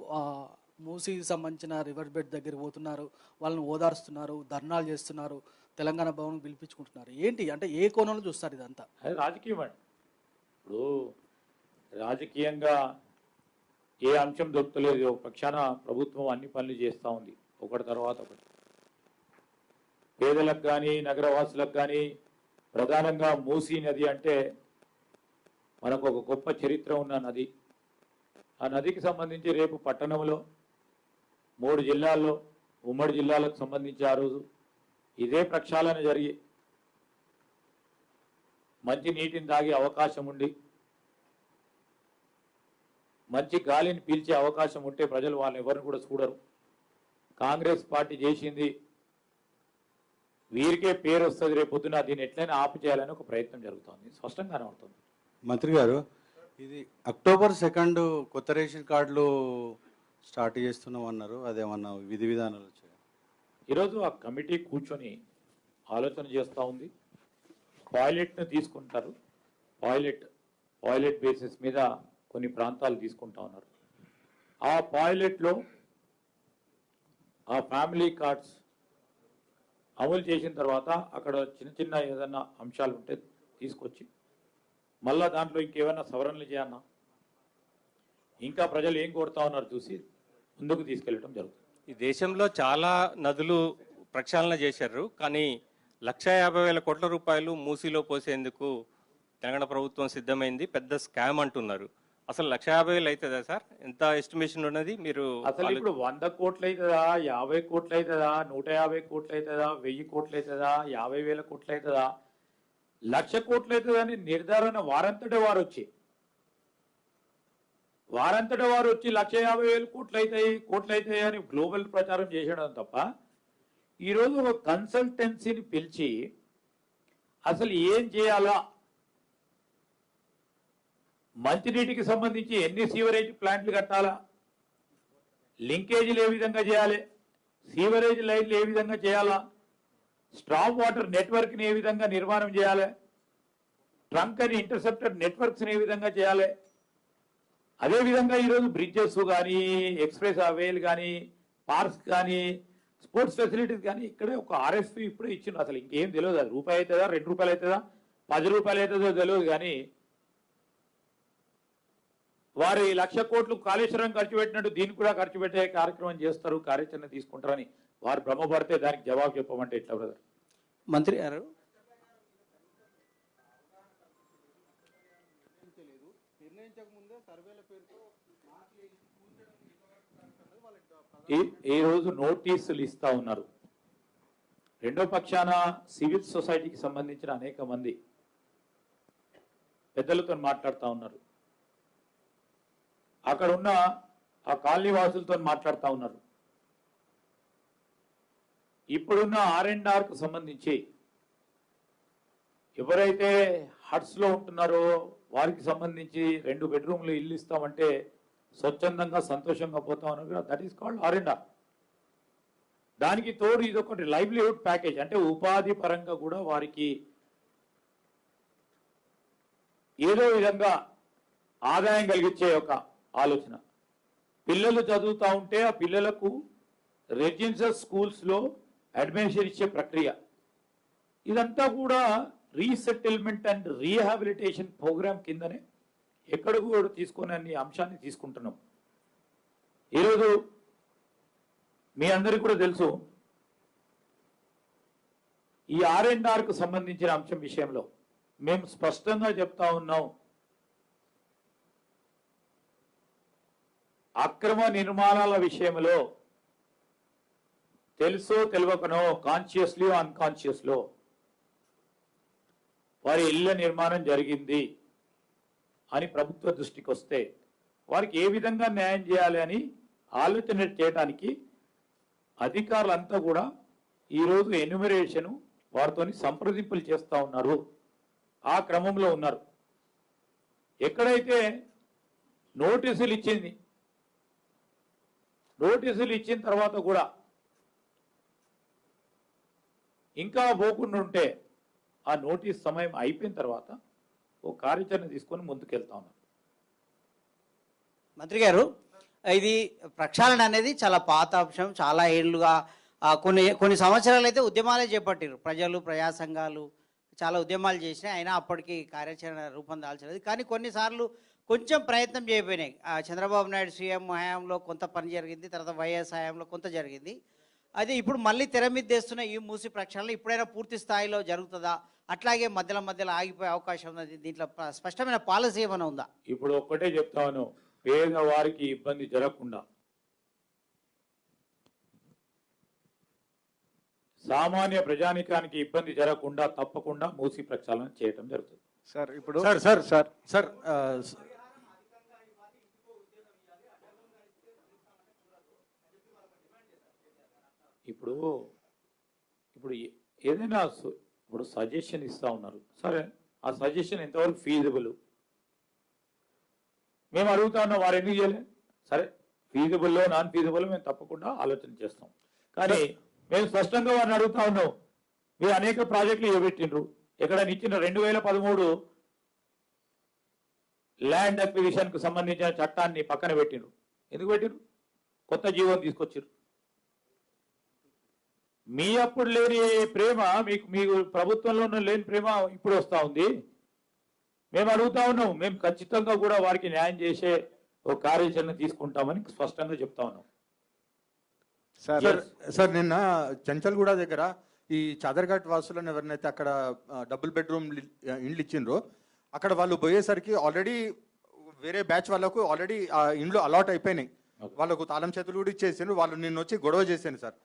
మూసీకి సంబంధించిన రివర్ బెడ్ దగ్గర పోతున్నారు, వాళ్ళని ఓదారుస్తున్నారు, ధర్నాలు చేస్తున్నారు, తెలంగాణ భవన్ పిలిపించుకుంటున్నారు. ఏంటి అంటే ఏ కోణంలో చూస్తారు ఇదంతా? అది రాజకీయం అండి. ఇప్పుడు రాజకీయంగా ఏ అంశం దొరుకుతలేదు, ఒక పక్షాన ప్రభుత్వం అన్ని పనులు చేస్తూ ఉంది ఒకటి తర్వాత ఒకటి. పేదలకు కానీ నగరవాసులకు కానీ ప్రధానంగా మూసీ నది అంటే మనకు ఒక గొప్ప చరిత్ర ఉన్న నది. ఆ నదికి సంబంధించి రేపు పట్టణంలో 3 జిల్లాల్లో ఉమ్మడి జిల్లాలకు సంబంధించి ఆ రోజు ఇదే ప్రక్షాళన జరిగి మంచి నీటిని తాగే అవకాశం ఉండి మంచి గాలిని పీల్చే అవకాశం ఉంటే ప్రజలు వాళ్ళని ఎవరిని కూడా చూడరు. కాంగ్రెస్ పార్టీ చేసింది వీరికే పేరు వస్తుంది, రేపు పొద్దున దీన్ని ఎట్లయినా ఆపు చేయాలని ఒక ప్రయత్నం జరుగుతుంది, స్పష్టంగా కనబడుతుంది. మంత్రి గారు, ఇది అక్టోబర్ 2 కొత్త రేషన్ కార్డులు స్టార్ట్ చేస్తున్నాం అన్నారు, అదేమన్నా విధి విధానాలు వచ్చాయి? ఈరోజు ఆ కమిటీ కూర్చొని ఆలోచన చేస్తూ ఉంది. పాయిలెట్ను తీసుకుంటారు, పాయిలెట్ బేసిస్ మీద కొన్ని ప్రాంతాలు తీసుకుంటా ఉన్నారు. ఆ పాయిలెట్లో ఆ ఫ్యామిలీ కార్డ్స్ అమలు చేసిన తర్వాత అక్కడ చిన్న చిన్న ఏదన్నా అంశాలు ఉంటే తీసుకొచ్చి మళ్ళా దాంట్లో ఇంకేమైనా సవరణలు చేయన్నా, ఇంకా ప్రజలు ఏం కోరుతా ఉన్నారు చూసి ముందుకు తీసుకెళ్ళడం జరుగుతుంది. ఈ దేశంలో చాలా నదులు ప్రక్షాళన చేశారు, కానీ 1,50,000 కోట్ల రూపాయలు మూసీలో పోసేందుకు తెలంగాణ ప్రభుత్వం సిద్ధమైంది, పెద్ద స్కామ్ అంటున్నారు. అసలు 1,50,000 అవుతుందా సార్? ఎంత ఎస్టిమేషన్ ఉన్నది మీరు? అసలు ఇప్పుడు 100 కోట్లు అవుతుందా, 50 కోట్లు అవుతుందా, 150 కోట్లు అవుతుందా, 1000 కోట్లు అవుతుందా, 50,000 కోట్లు అవుతుందా, 1,00,000 కోట్లు అవుతుందా అని నిర్ధారణ వారంతట వారు వచ్చి 1,50,000 కోట్లు అవుతాయి అని గ్లోబల్ ప్రచారం చేసేయడం తప్ప ఈరోజు ఒక కన్సల్టెన్సీని పిలిచి అసలు ఏం చేయాలా, మంచినీటికి సంబంధించి ఎన్ని సీవరేజ్ ప్లాంట్లు కట్టాలా, లింకేజీలు ఏ విధంగా చేయాలి, సీవరేజ్ లైన్లు ఏ విధంగా చేయాలా, స్ట్రాంగ్ వాటర్ నెట్వర్క్ని ఏ విధంగా నిర్మాణం చేయాలి, ట్రంక్ అని ఇంటర్సెప్టర్ నెట్వర్క్స్ని ఏ విధంగా చేయాలి, అదేవిధంగా ఈరోజు బ్రిడ్జెస్ కానీ ఎక్స్ప్రెస్ వేలు కానీ పార్క్స్ కానీ స్పోర్ట్స్ ఫెసిలిటీస్ కానీ ఇక్కడే ఒక RFP ఇప్పుడే ఇచ్చింది. అసలు ఇంకేం తెలియదు, అది రూపాయి అవుతుందా, 2 రూపాయలు అవుతుందా, 10 రూపాయలు అవుతుందో తెలియదు, కానీ వారు 1,00,000 కోట్లు కాళేశ్వరం ఖర్చు పెట్టినట్టు దీన్ని కూడా ఖర్చు పెట్టే కార్యక్రమం చేస్తారు, కార్యాచరణ తీసుకుంటారని వారు భ్రమపడితే దానికి జవాబు చెప్పమంటే ఎట్లా బ్రదర్? మంత్రి గారు ఈ రోజు నోటీసులు ఇస్తా ఉన్నారు. రెండో పక్షాన సివిల్ సొసైటీకి సంబంధించిన అనేక మంది పెద్దలతో మాట్లాడుతూ ఉన్నారు, అక్కడ ఉన్న ఆ కాలనీ వాసులతో మాట్లాడుతూ ఉన్నారు. ఇప్పుడున్న R&Rకు సంబంధించి ఎవరైతే హట్స్లో ఉంటున్నారో వారికి సంబంధించి 2 బెడ్రూమ్లు ఇల్లు ఇస్తామంటే స్వచ్ఛందంగా సంతోషంగా పోతా ఉన్నారు కదా, దట్ ఈస్ కాల్డ్ R&R. దానికి తోడు ఇది ఒకటి లైవ్లీహుడ్ ప్యాకేజ్, అంటే ఉపాధి పరంగా కూడా వారికి ఏదో విధంగా ఆదాయం కలిగించే ఒక ఆలోచన. పిల్లలు చదువుతూ ఉంటే ఆ పిల్లలకు రెసిడెన్షియల్ స్కూల్స్లో అడ్మిషన్ ఇచ్చే ప్రక్రియ, ఇదంతా కూడా రీసెటిల్మెంట్ అండ్ రీహాబిలిటేషన్ ప్రోగ్రామ్ కిందనే ఎక్కడ కూడా తీసుకునే అన్ని అంశాన్ని తీసుకుంటున్నాం. ఈరోజు మీ అందరికీ కూడా తెలుసు, ఈ R&Rకు సంబంధించిన అంశం విషయంలో మేము స్పష్టంగా చెప్తా ఉన్నాం, అక్రమ నిర్మాణాల విషయంలో తెలుసో తెలియకనో, కాన్షియస్లీ అన్కాన్షియస్లో వారి ఇళ్ల నిర్మాణం జరిగింది అని ప్రభుత్వ దృష్టికి వస్తే వారికి ఏ విధంగా న్యాయం చేయాలి అని ఆలోచన చేయడానికి అధికారులంతా కూడా ఈరోజు ఎన్యూమరేషన్ వారితో సంప్రదింపులు చేస్తూ ఉన్నారు, ఆ క్రమంలో ఉన్నారు. ఎక్కడైతే నోటీసులు ఇచ్చిన తర్వాత కూడా ఇంకా పోకుండా ఉంటే ఆ నోటీస్ సమయం అయిపోయిన తర్వాత ఓ కార్యాచరణ తీసుకొని ముందుకెళ్తా ఉన్నారు. మంత్రి గారు, ఇది ప్రక్షాళన అనేది చాలా పాత అంశం. చాలా ఏళ్ళుగా కొన్ని సంవత్సరాలు అయితే ఉద్యమాలే చేపట్టారు. ప్రజలు, ప్రజా సంఘాలు చాలా ఉద్యమాలు చేసినాయి, అయినా అప్పటికి కార్యాచరణ రూపం దాల్చలేదు. కానీ కొన్నిసార్లు కొంచెం ప్రయత్నం చేయకపోయినాయి. చంద్రబాబు నాయుడు సీఎం హయాంలో కొంత పని జరిగింది, తర్వాత వైఎస్ హయాంలో కొంత జరిగింది. అది ఇప్పుడు మళ్ళీ తెర మీద తెస్తున్న ఈ మూసి ప్రక్షాళన ఇప్పుడైనా పూర్తి స్థాయిలో జరుగుతుందా, అట్లాగే మధ్యలో ఆగిపోయే అవకాశం ఉన్నది? దీంట్లో స్పష్టమైన పాలసీ ఏమైనా ఉందా? ఇప్పుడు ఒక్కటే చెప్తాను, పేదవారికి ఇబ్బంది జరగకుండా, సామాన్య ప్రజానికానికి ఇబ్బంది జరగకుండా తప్పకుండా మూసి ప్రక్షాళన చేయడం జరుగుతుంది. సార్ ఇప్పుడు సార్ ఇప్పుడు ఏదైనా ఇప్పుడు సజెషన్ ఇస్తా ఉన్నారు, సరే ఆ సజెషన్ ఎంతవరకు ఫీజిబుల్ మేము అడుగుతా ఉన్నాం, వారు ఎందుకు చేయలే? సరే, ఫీజిబుల్లో నాన్ ఫీజిబుల్ మేము తప్పకుండా ఆలోచన చేస్తాం. కానీ మేము స్పష్టంగా వారిని అడుగుతా ఉన్నాం, మీరు అనేక ప్రాజెక్టులు ఇవ్వబెట్టిండ్రు, ఎక్కడ ఇచ్చిన 2013 ల్యాండ్ అక్విజిషన్ కు సంబంధించిన చట్టాన్ని పక్కన పెట్టిండ్రు. ఎందుకు పెట్టిండ్రు? కొత్త జీవో తీసుకొచ్చారు. మీ అప్పుడు లేని ప్రేమ మీకు ప్రభుత్వంలో లేని ప్రేమ ఇప్పుడు వస్తూ ఉంది. మేము అడుగుతా ఉన్నాం, మేము ఖచ్చితంగా కూడా వారికి న్యాయం చేసే ఒక కార్యాచరణ తీసుకుంటామని స్పష్టంగా చెప్తా ఉన్నాం. సార్ నిన్న చంచల్గూడ దగ్గర ఈ చాదర్ఘాట్ వాసులను ఎవరినైతే అక్కడ డబుల్ బెడ్రూమ్ ఇండ్లు ఇచ్చిండ్రో అక్కడ వాళ్ళు పోయేసరికి ఆల్రెడీ వేరే బ్యాచ్ వాళ్ళకు ఆల్రెడీ ఆ ఇండ్లు అలాట్ అయిపోయినాయి, వాళ్ళకు తాళం చేతులు కూడా ఇచ్చేసిండ్రు. వాళ్ళు నిన్న వచ్చి గొడవ చేశాను సార్,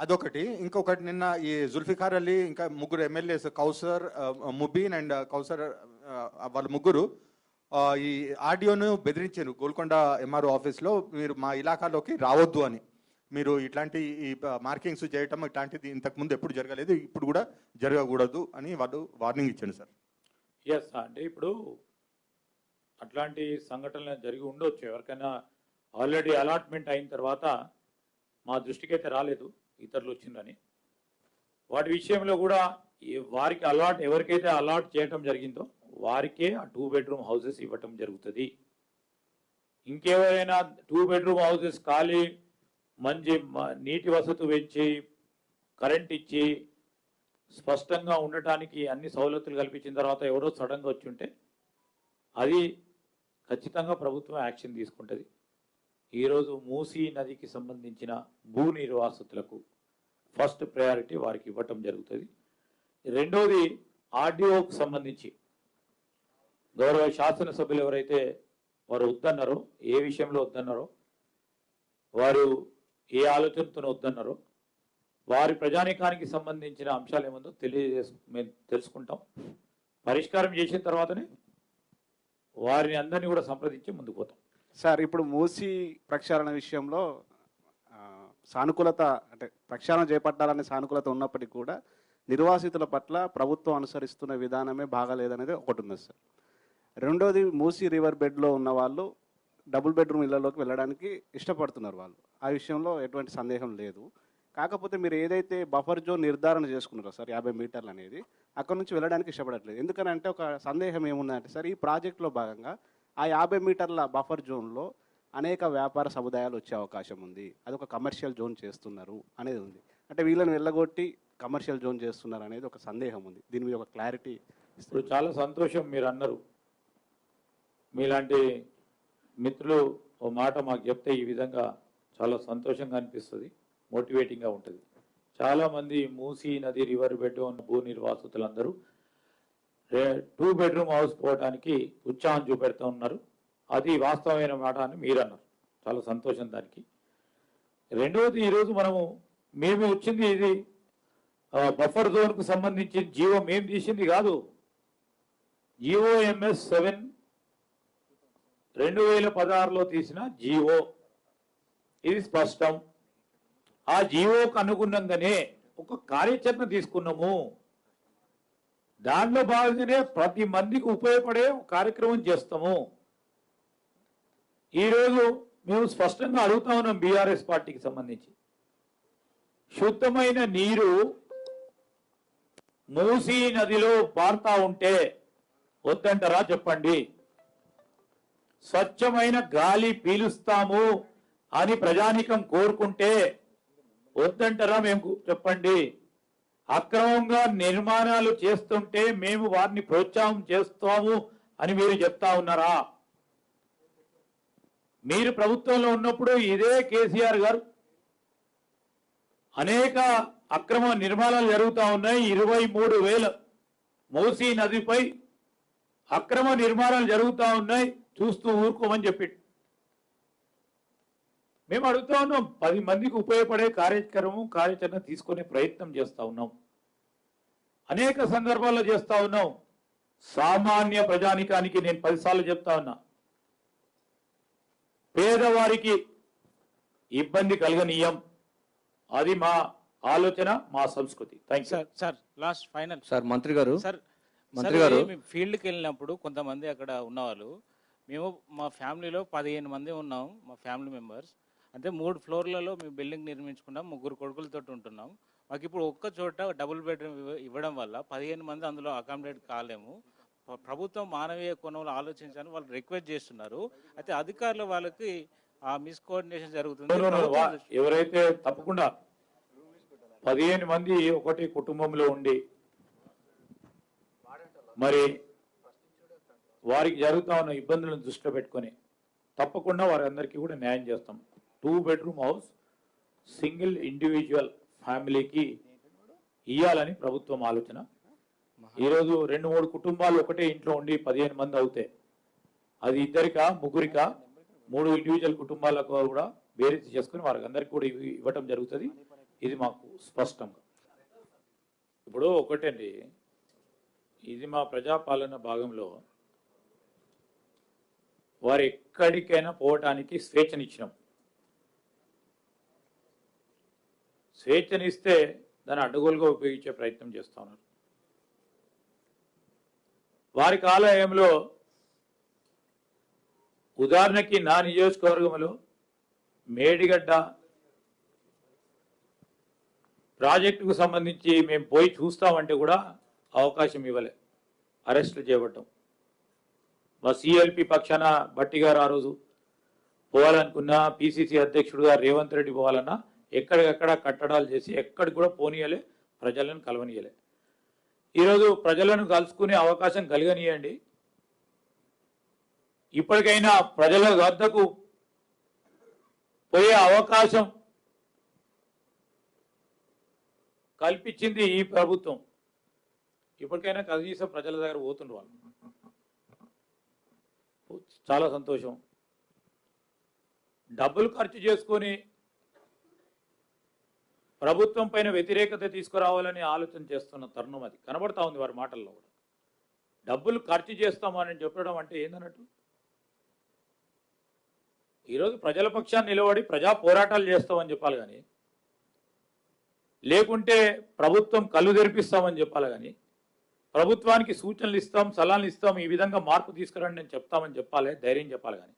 అదొకటి. ఇంకొకటి నిన్న ఈ జుల్ఫికార్ అలీ ఇంకా 3 ఎమ్మెల్యేస్ కౌసర్, ముబీన్ అండ్ కౌసర్, వాళ్ళ ముగ్గురు ఈ ఆడియోను బెదిరించారు గోల్కొండ MRO ఆఫీస్లో, మీరు మా ఇలాకాలోకి రావద్దు అని, మీరు ఇట్లాంటి ఈ మార్కింగ్స్ చేయటం ఇట్లాంటిది ఇంతకుముందు ఎప్పుడు జరగలేదు, ఇప్పుడు కూడా జరగకూడదు అని వాళ్ళు వార్నింగ్ ఇచ్చారు సార్. ఎస్, అంటే ఇప్పుడు అట్లాంటి సంఘటనలు జరిగి ఉండొచ్చు, ఎవరికైనా ఆల్రెడీ అలాట్మెంట్ అయిన తర్వాత మా దృష్టికి అయితే రాలేదు ఇతరులు వచ్చిందని. వాటి విషయంలో కూడా వారికి ఎవరికైతే అలాట్ చేయటం జరిగిందో వారికే ఆ 2 బెడ్రూమ్ హౌసెస్ ఇవ్వటం జరుగుతుంది. ఇంకెవరైనా 2 బెడ్రూమ్ హౌసెస్ ఖాళీ, మంచి నీటి వసతి పెంచి, కరెంట్ ఇచ్చి, స్పష్టంగా ఉండటానికి అన్ని సౌలతులు కల్పించిన తర్వాత ఎవరో సడన్గా వచ్చి ఉంటే అది ఖచ్చితంగా ప్రభుత్వం యాక్షన్ తీసుకుంటుంది. ఈరోజు మూసీ నదికి సంబంధించిన భూ నిర్వాసితులకు ఫస్ట్ ప్రయారిటీ వారికి ఇవ్వటం జరుగుతుంది. రెండోది, ఆర్డీఓకు సంబంధించి గౌరవ శాసనసభ్యులు ఎవరైతే వారు వద్దన్నారో, ఏ విషయంలో వద్దన్నారో, వారు ఏ ఆలోచనతో వద్దన్నారో, వారి ప్రజానీకానికి సంబంధించిన అంశాలు ఏముందో మేము తెలుసుకుంటాం. పరిష్కారం చేసిన తర్వాతనే వారిని అందరినీ కూడా సంప్రదించి ముందుకు పోతాం. సార్ ఇప్పుడు మూసీ ప్రక్షాళన విషయంలో సానుకూలత అంటే ప్రక్షాళన చేపట్టాలనే సానుకూలత ఉన్నప్పటికీ కూడా నిర్వాసితుల పట్ల ప్రభుత్వం అనుసరిస్తున్న విధానమే బాగాలేదనేది ఒకటి ఉంది సార్. రెండోది మూసీ రివర్ బెడ్లో ఉన్న వాళ్ళు డబుల్ బెడ్రూమ్ ఇళ్లలోకి వెళ్ళడానికి ఇష్టపడుతున్నారు వాళ్ళు. ఆ విషయంలో ఎటువంటి సందేహం లేదు. కాకపోతే మీరు ఏదైతే బఫర్ జోన్ నిర్ధారణ చేసుకున్నారో సార్ 50 మీటర్లు అనేది, అక్కడ నుంచి వెళ్ళడానికి ఇష్టపడట్లేదు. ఎందుకనంటే ఒక సందేహం ఏముందంటే సార్, ఈ ప్రాజెక్టులో భాగంగా ఆ 50 మీటర్ల బఫర్ జోన్లో అనేక వ్యాపార సముదాయాలు వచ్చే అవకాశం ఉంది. అది ఒక కమర్షియల్ జోన్ చేస్తున్నారు అనేది ఉంది. అంటే వీళ్ళని వెళ్ళగొట్టి కమర్షియల్ జోన్ చేస్తున్నారు అనేది ఒక సందేహం ఉంది. దీని మీద ఒక క్లారిటీ. ఇప్పుడు చాలా సంతోషం మీరు అన్నారు. మీలాంటి మిత్రులు ఓ మాట మాకు చెప్తే ఈ విధంగా చాలా సంతోషంగా అనిపిస్తుంది, మోటివేటింగ్గా ఉంటుంది. చాలామంది మూసీ నది రివర్ బెడ్ ఉన్న భూ నిర్వాసితులందరూ 2 బెడ్రూమ్ హౌస్ పోవడానికి ఉత్సాహం చూపెడుతూ ఉన్నారు. అది వాస్తవమైన మాట అని మీరు అన్నారు. చాలా సంతోషం దానికి. రెండవది, ఈరోజు మేము వచ్చింది ఇది బఫర్ జోన్కు సంబంధించిన జీవో మేము తీసింది కాదు. GOMS 7 2016లో తీసిన జీవో ఇది స్పష్టం. ఆ జీవోకు అనుగుణంగానే ఒక కార్యాచరణ తీసుకున్నాము. దాంట్లో భాగంగానే ప్రతి మందికి ఉపయోగపడే కార్యక్రమం చేస్తాము. ఈరోజు మేము స్పష్టంగా అడుగుతా ఉన్నాం బీఆర్ఎస్ పార్టీకి సంబంధించి, శుద్ధమైన నీరు మూసీ నదిలో పారుతా ఉంటే వద్దంటారా చెప్పండి? స్వచ్ఛమైన గాలి పీలుస్తాము అని ప్రజానికం కోరుకుంటే వద్దంటారా మేము చెప్పండి? అక్రమంగా నిర్మాణాలు చేస్తుంటే మేము వారిని ప్రోత్సాహం చేస్తాము అని మీరు చెప్తా ఉన్నారా? మీరు ప్రభుత్వంలో ఉన్నప్పుడు ఇదే కేసీఆర్ గారు అనేక అక్రమ నిర్మాణాలు జరుగుతూ ఉన్నాయి. 23,000 మూసీ నదిపై అక్రమ నిర్మాణాలు జరుగుతూ ఉన్నాయి, చూస్తూ ఊరుకోమని చెప్పి మేము అడుగుతా ఉన్నాం. 10 మందికి ఉపయోగపడే కార్యాచరణ తీసుకునే ప్రయత్నం చేస్తూ ఉన్నాం. అనేక సందర్భాల్లో చేస్తూ ఉన్నాం. సామాన్య ప్రజానికానికి నేను 10 సార్లు చెప్తా ఉన్నా, పేదవారికి ఇబ్బంది కలగనీయం. అది మా ఆలోచన, మా సంస్కృతి. Thank you sir. Last final sir మంత్రి గారు ఫీల్డ్కి వెళ్ళినప్పుడు కొంతమంది అక్కడ ఉన్నవాళ్ళు, మేము మా ఫ్యామిలీలో 15 మంది ఉన్నాం, మా ఫ్యామిలీ మెంబర్స్. అంటే 3 ఫ్లోర్లలో మేము బిల్డింగ్ నిర్మించుకున్నాం, 3 కొడుకులతో ఉంటున్నాం. మాకు ఇప్పుడు ఒక్క చోట డబుల్ బెడ్రూమ్ ఇవ్వడం వల్ల 15 మంది అందులో అకామిడేట్ కాలేము. ప్రభుత్వం మానవీయ కోణంలో ఆలోచించాలని వాళ్ళు రిక్వెస్ట్ చేస్తున్నారు. అయితే అధికారులు వాళ్ళకి ఆ మిస్కోఆర్డినేషన్ జరుగుతుంది. ఎవరైతే తప్పకుండా 15 మంది ఒకటి కుటుంబంలో ఉండి మరి వారికి జరుగుతా ఉన్న ఇబ్బందులను దృష్టిలో పెట్టుకొని తప్పకుండా వారందరికీ కూడా న్యాయం చేస్తాం. 2 బెడ్రూమ్ హౌస్ సింగిల్ ఇండివిజువల్ ఫ్యామిలీకి ఇవ్వాలని ప్రభుత్వం ఆలోచన. ఈరోజు 2-3 కుటుంబాలు ఒకటే ఇంట్లో ఉండి 15 మంది అవుతే అది 2కా 3కా 3 ఇండివిజువల్ కుటుంబాలకు కూడా బేరీజ్ చేసుకుని వారికి అందరికీ కూడా ఇవ్వటం జరుగుతుంది. ఇది మాకు స్పష్టంగా. ఇప్పుడు ఒకటండి, ఇది మా ప్రజాపాలన భాగంలో వారు ఎక్కడికైనా పోవటానికి స్వేచ్ఛనిచ్చినాం. స్వేచ్ఛనిస్తే దాన్ని అడ్డగోలుగా ఉపయోగించే ప్రయత్నం చేస్తా ఉన్నారు. వారి కాలయంలో ఉదాహరణకి నా నియోజకవర్గంలో మేడిగడ్డ ప్రాజెక్టుకు సంబంధించి మేము పోయి చూస్తామంటే కూడా అవకాశం ఇవ్వలే, అరెస్టులు చేయబడ్డాం. మా సిఎల్పి పక్షాన భట్టి గారు ఆ రోజు పోవాలనుకున్నా, పిసిసి అధ్యక్షుడుగా రేవంత్ రెడ్డి పోవాలన్నా ఎక్కడికక్కడ కట్టడాలు చేసి ఎక్కడికి కూడా పోనీయలే, ప్రజలను కలవనీయలే. ఈరోజు ప్రజలను కలుసుకునే అవకాశం కలిగనీయండి. ఇప్పటికైనా ప్రజల వద్దకు పోయే అవకాశం కల్పించింది ఈ ప్రభుత్వం. ఇప్పటికైనా కనీసం ప్రజల దగ్గర పోతుండ్రు వాళ్ళు. చాలా సంతోషం. డబ్బులు ఖర్చు చేసుకొని ప్రభుత్వం పైన వ్యతిరేకత తీసుకురావాలని ఆలోచన చేస్తున్న తరుణం అది కనబడతా ఉంది వారి మాటల్లో కూడా. డబ్బులు ఖర్చు చేస్తామని చెప్పడం అంటే ఏందన్నట్టు? ఈరోజు ప్రజల పక్షాన్ని నిలబడి ప్రజా పోరాటాలు చేస్తామని చెప్పాలి కానీ, లేకుంటే ప్రభుత్వం కళ్ళు తెరిపిస్తామని చెప్పాలి కానీ, ప్రభుత్వానికి సూచనలు ఇస్తాం, సలహాలు ఇస్తాం, ఈ విధంగా మార్పు తీసుకురండి నేను చెప్తామని చెప్పాలి, ధైర్యం చెప్పాలి కానీ,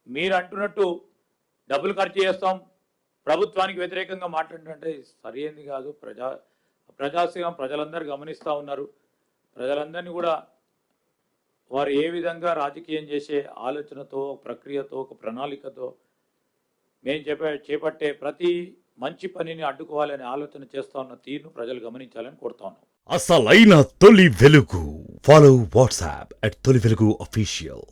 మీరు అంటున్నట్టు డబ్బులు ఖర్చు చేస్తాం, ప్రభుత్వానికి వ్యతిరేకంగా మాట్లాడుతుంటే సరైనది కాదు. ప్రజాస్వామ్యం ప్రజలందరూ గమనిస్తూ ఉన్నారు. ప్రజలందరినీ కూడా వారు ఏ విధంగా రాజకీయం చేసే ఆలోచనతో, ప్రక్రియతో, ఒక ప్రణాళికతో మేము చేపట్టే ప్రతి మంచి పనిని అడ్డుకోవాలనే ఆలోచన చేస్తా ఉన్న తీరును ప్రజలు గమనించాలని కోరుతా ఉన్నాం. అసలైన తొలి వెలుగు. ఫాలో వాట్సాప్ @తొలి వెలుగు అఫీషియల్.